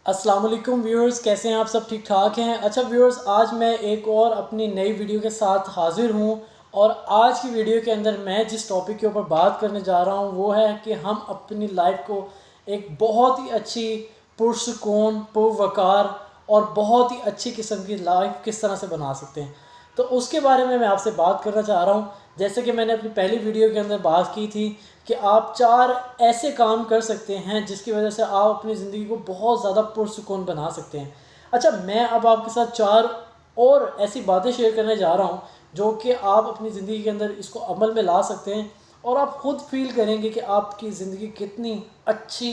अस्सलाम वालेकुम व्यूअर्स, कैसे हैं आप सब? ठीक ठाक हैं। अच्छा व्यूअर्स, आज मैं एक और अपनी नई वीडियो के साथ हाज़िर हूँ। और आज की वीडियो के अंदर मैं जिस टॉपिक के ऊपर बात करने जा रहा हूँ वो है कि हम अपनी लाइफ को एक बहुत ही अच्छी, पुरसुकून, पुरवकार और बहुत ही अच्छी किस्म की लाइफ किस तरह से बना सकते हैं, तो उसके बारे में मैं आपसे बात करना चाह रहा हूँ। जैसे कि मैंने अपनी पहली वीडियो के अंदर बात की थी कि आप 4 ऐसे काम कर सकते हैं जिसकी वजह से आप अपनी ज़िंदगी को बहुत ज़्यादा पुरसुकून बना सकते हैं। अच्छा, मैं अब आपके साथ 4 और ऐसी बातें शेयर करने जा रहा हूँ जो कि आप अपनी ज़िंदगी के अंदर इसको अमल में ला सकते हैं और आप ख़ुद फील करेंगे कि आपकी ज़िंदगी कितनी अच्छी,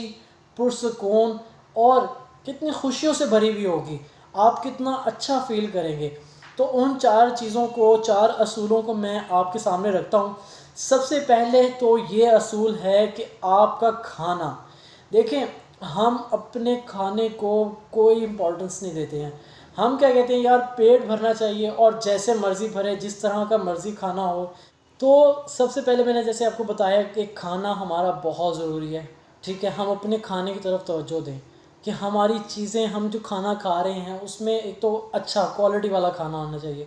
पुरसुकून और कितनी खुशियों से भरी हुई होगी। आप कितना अच्छा फ़ील करेंगे। तो उन 4 चीज़ों को, 4 असूलों को मैं आपके सामने रखता हूँ। सबसे पहले तो ये असूल है कि आपका खाना। देखें, हम अपने खाने को कोई इम्पोर्टेंस नहीं देते हैं। हम क्या कहते हैं, यार पेट भरना चाहिए और जैसे मर्ज़ी भरे, जिस तरह का मर्ज़ी खाना हो। तो सबसे पहले मैंने जैसे आपको बताया कि खाना हमारा बहुत ज़रूरी है। ठीक है, हम अपने खाने की तरफ तवज्जो दें कि हमारी चीज़ें, हम जो खाना खा रहे हैं उसमें एक तो अच्छा क्वालिटी वाला खाना होना चाहिए।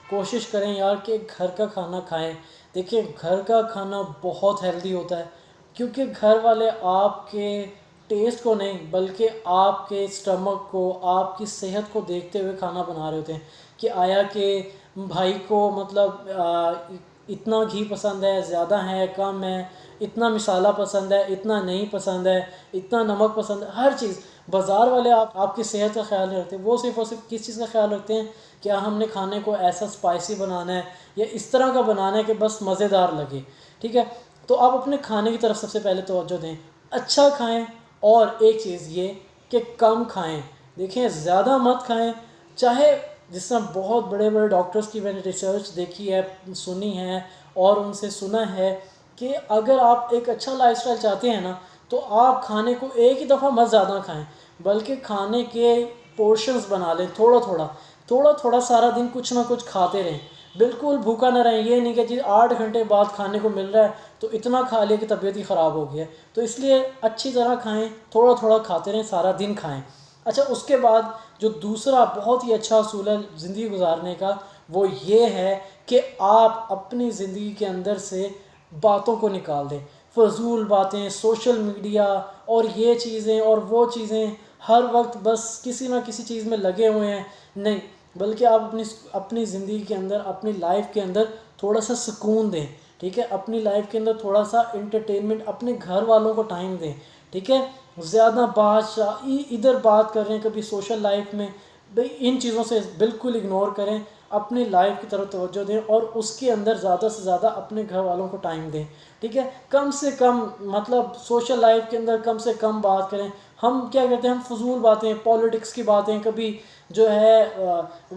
कोशिश करें यार कि घर का खाना खाएं। देखिए, घर का खाना बहुत हेल्दी होता है क्योंकि घर वाले आपके टेस्ट को नहीं बल्कि आपके स्टमक को, आपकी सेहत को देखते हुए खाना बना रहे होते हैं कि आया कि भाई को मतलब इतना घी पसंद है, ज़्यादा है, कम है, इतना मसाला पसंद है, इतना नहीं पसंद है, इतना नमक पसंद है, हर चीज़। बाज़ार वाले आपकी सेहत का ख्याल नहीं रखते। वो सिर्फ़ और सिर्फ किस चीज़ का ख्याल रखते हैं, क्या हमने खाने को ऐसा स्पाइसी बनाना है या इस तरह का बनाना है कि बस मज़ेदार लगे। ठीक है, तो आप अपने खाने की तरफ सबसे पहले तवज्जो दें, अच्छा खाएं। और एक चीज़ ये कि कम खाएं। देखें, ज़्यादा मत खाएं। चाहे जिस तरह बहुत बड़े बड़े डॉक्टर्स की मैंने रिसर्च देखी है, सुनी है और उनसे सुना है कि अगर आप एक अच्छा लाइफस्टाइल चाहते हैं ना, तो आप खाने को एक ही दफ़ा मत ज़्यादा खाएं बल्कि खाने के पोर्शंस बना लें, थोड़ा थोड़ा, थोड़ा थोड़ा सारा दिन कुछ ना कुछ खाते रहें। बिल्कुल भूखा ना रहें। ये नहीं कि जी 8 घंटे बाद खाने को मिल रहा है तो इतना खा लिया कि तबीयत ही ख़राब हो गई है। तो इसलिए अच्छी तरह खाएं, थोड़ा थोड़ा खाते रहें, सारा दिन खाएं। अच्छा, उसके बाद जो दूसरा बहुत ही अच्छा असूल है ज़िंदगी गुजारने का, वो ये है कि आप अपनी ज़िंदगी के अंदर से बातों को निकाल दें। फ़ज़ूल बातें, सोशल मीडिया और ये चीज़ें और वो चीज़ें, हर वक्त बस किसी ना किसी चीज़ में लगे हुए हैं, नहीं, बल्कि आप अपनी ज़िंदगी के अंदर, अपनी लाइफ के अंदर थोड़ा सा सुकून दें। ठीक है, अपनी लाइफ के अंदर थोड़ा सा इंटरटेनमेंट, अपने घर वालों को टाइम दें। ठीक है, ज़्यादा बादशाही इधर बात कर रहे हैं कभी सोशल लाइफ में, भाई इन चीज़ों से बिल्कुल इग्नोर करें। अपनी लाइफ की तरफ तवज्जो दें और उसके अंदर ज़्यादा से ज़्यादा अपने घर वालों को टाइम दें। ठीक है, कम से कम, मतलब सोशल लाइफ के अंदर कम से कम बात करें। हम क्या कहते हैं, हम फजूल बातें, पॉलिटिक्स की बातें, कभी जो है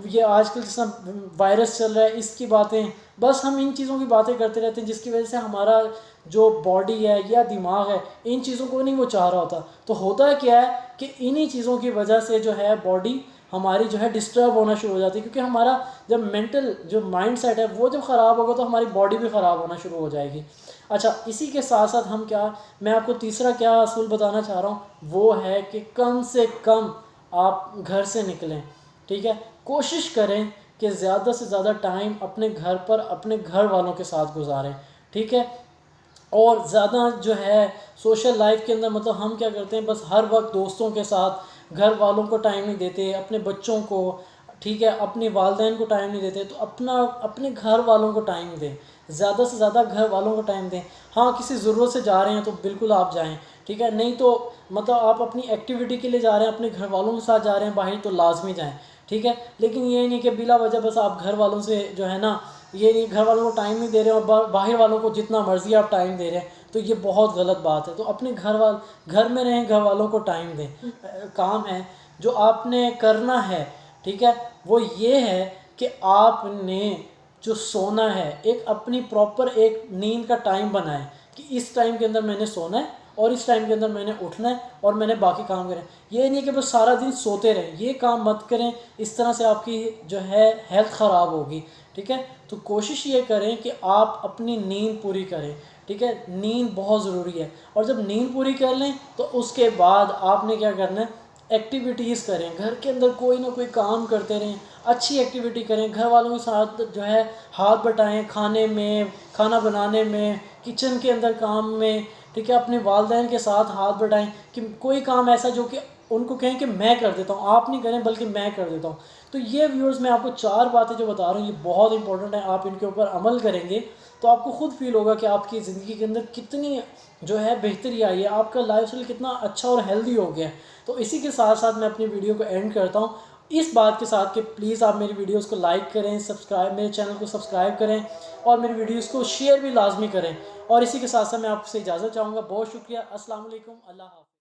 ये आजकल जिस तरह वायरस चल रहा है इसकी बातें, बस हम इन चीज़ों की बातें करते रहते हैं जिसकी वजह से हमारा जो बॉडी है या दिमाग है इन चीज़ों को नहीं वो चाह रहा होता। तो होता है क्या है कि इन्हीं चीज़ों की वजह से जो है बॉडी हमारी जो है डिस्टर्ब होना शुरू हो जाती है, क्योंकि हमारा जब मेंटल जो माइंड सेट है वो जब ख़राब होगा तो हमारी बॉडी भी ख़राब होना शुरू हो जाएगी। अच्छा, इसी के साथ साथ हम क्या, मैं आपको तीसरा क्या असूल बताना चाह रहा हूँ वो है कि कम से कम आप घर से निकलें। ठीक है, कोशिश करें कि ज़्यादा से ज़्यादा टाइम अपने घर पर, अपने घर वालों के साथ गुजारें। ठीक है, और ज़्यादा जो है सोशल लाइफ के अंदर, मतलब हम क्या करते हैं, बस हर वक्त दोस्तों के साथ, घर वालों को टाइम नहीं देते, अपने बच्चों को, ठीक है, अपने वालदैन को टाइम नहीं देते। तो अपने घर वालों को टाइम दें, ज़्यादा से ज़्यादा घर वालों को टाइम दें। हाँ, किसी ज़रूरत से जा रहे हैं तो बिल्कुल आप जाएं। ठीक है, नहीं तो मतलब आप अपनी एक्टिविटी के लिए जा रहे हैं, अपने घर वालों के साथ जा रहे हैं बाहर, तो लाजमी जाएं। ठीक है, लेकिन ये नहीं कि बिला वजह बस आप घर वालों से जो है ना, ये नहीं, घर वालों को टाइम नहीं दे रहे और बाहर वालों को जितना मर्ज़ी आप टाइम दे रहे हैं, तो ये बहुत गलत बात है। तो अपने घर में रहें, घर वालों को टाइम दें। काम है जो आपने करना है, ठीक है, वो ये है कि आपने जो सोना है, एक अपनी प्रॉपर एक नींद का टाइम बनाएं कि इस टाइम के अंदर मैंने सोना है और इस टाइम के अंदर मैंने उठना है और मैंने बाकी काम करें। ये नहीं कि बस सारा दिन सोते रहें, ये काम मत करें। इस तरह से आपकी जो है हेल्थ ख़राब होगी। ठीक है, तो कोशिश ये करें कि आप अपनी नींद पूरी करें। ठीक है, नींद बहुत ज़रूरी है। और जब नींद पूरी कर लें तो उसके बाद आपने क्या करना है, एक्टिविटीज़ करें, घर के अंदर कोई ना कोई काम करते रहें, अच्छी एक्टिविटी करें, घर वालों के साथ जो है हाथ बटाएं, खाने में, खाना बनाने में, किचन के अंदर काम में, ठीक है। अपने वालिदैन के साथ हाथ बटाएं कि कोई काम ऐसा जो कि उनको कहें कि मैं कर देता हूँ, आप नहीं करें बल्कि मैं कर देता हूँ। तो ये व्यूअर्स मैं आपको 4 बातें जो बता रहा हूँ ये बहुत इंपॉर्टेंट है, आप इनके ऊपर अमल करेंगे तो आपको खुद फील होगा कि आपकी ज़िंदगी के अंदर कितनी जो है बेहतरी आई है, आपका लाइफस्टाइल कितना अच्छा और हेल्दी हो गया है। तो इसी के साथ साथ मैं अपनी वीडियो को एंड करता हूँ इस बात के साथ कि प्लीज़ आप मेरी वीडियोस को लाइक करें, सब्सक्राइब, मेरे चैनल को सब्सक्राइब करें और मेरी वीडियोस को शेयर भी लाजमी करें। और इसी के साथ साथ मैं आपसे इजाज़त चाहूँगा। बहुत शुक्रिया। अस्सलाम वालेकुम। अल्लाह हाफ़िज़।